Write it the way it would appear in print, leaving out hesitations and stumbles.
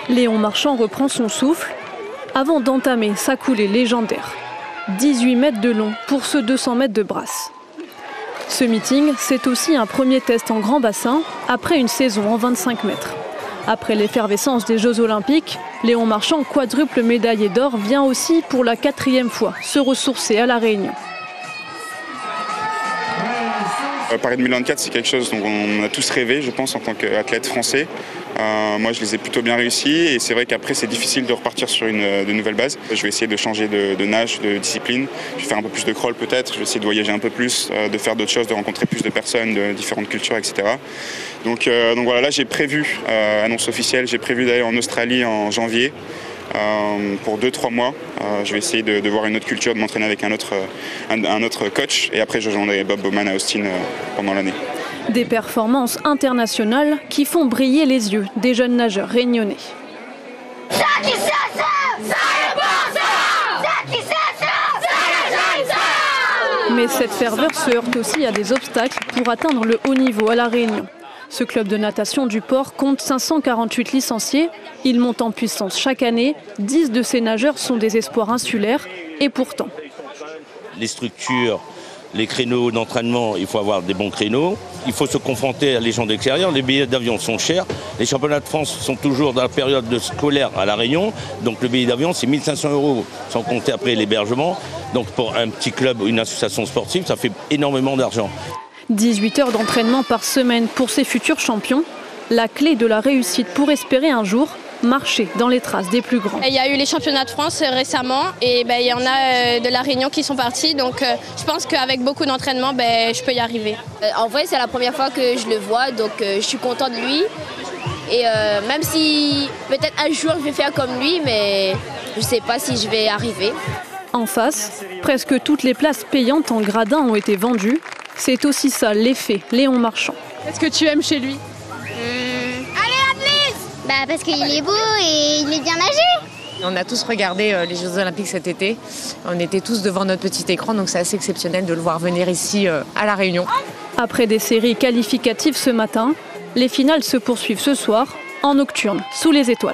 Léon Marchand reprend son souffle avant d'entamer sa coulée légendaire. 18 mètres de long pour ce 200 mètres de brasse. Ce meeting, c'est aussi un premier test en grand bassin après une saison en 25 mètres. Après l'effervescence des Jeux Olympiques, Léon Marchand, quadruple médaillé d'or, vient aussi pour la 4e fois se ressourcer à La Réunion. Paris 2024, c'est quelque chose dont on a tous rêvé, je pense, en tant qu'athlète français. Moi, je les ai plutôt bien réussis et c'est vrai qu'après, c'est difficile de repartir sur de nouvelles bases. Je vais essayer de changer de nage, de discipline. Je vais faire un peu plus de crawl peut-être. Je vais essayer de voyager un peu plus, de faire d'autres choses, de rencontrer plus de personnes, de différentes cultures, etc. Donc voilà, là, j'ai prévu, annonce officielle, j'ai prévu d'aller en Australie en janvier. Pour 2-3 mois. Je vais essayer de voir une autre culture, de m'entraîner avec un autre coach et après je rejoindrai Bob Bowman à Austin pendant l'année. Des performances internationales qui font briller les yeux des jeunes nageurs réunionnais. Mais cette ferveur se heurte aussi à des obstacles pour atteindre le haut niveau à La Réunion. Ce club de natation du port compte 548 licenciés. Il monte en puissance chaque année. 10 de ces nageurs sont des espoirs insulaires. Et pourtant, les structures, les créneaux d'entraînement, il faut avoir des bons créneaux. Il faut se confronter à les gens d'extérieur. Les billets d'avion sont chers. Les championnats de France sont toujours dans la période scolaire à La Réunion. Donc le billet d'avion, c'est 1 500 €, sans compter après l'hébergement. Donc pour un petit club ou une association sportive, ça fait énormément d'argent. 18 heures d'entraînement par semaine pour ces futurs champions. La clé de la réussite pour espérer un jour marcher dans les traces des plus grands. Il y a eu les championnats de France récemment et il y en a de La Réunion qui sont partis. Donc je pense qu'avec beaucoup d'entraînement, je peux y arriver. En vrai, c'est la première fois que je le vois, donc je suis contente de lui. Et même si peut-être un jour je vais faire comme lui, mais je ne sais pas si je vais arriver. En face, presque toutes les places payantes en gradin ont été vendues. C'est aussi ça l'effet Léon Marchand. Qu'est-ce que tu aimes chez lui? Allez, Atlas! Parce qu'il est beau et il est bien nagé. On a tous regardé les Jeux Olympiques cet été. On était tous devant notre petit écran, donc c'est assez exceptionnel de le voir venir ici à La Réunion. Après des séries qualificatives ce matin, les finales se poursuivent ce soir en nocturne, sous les étoiles.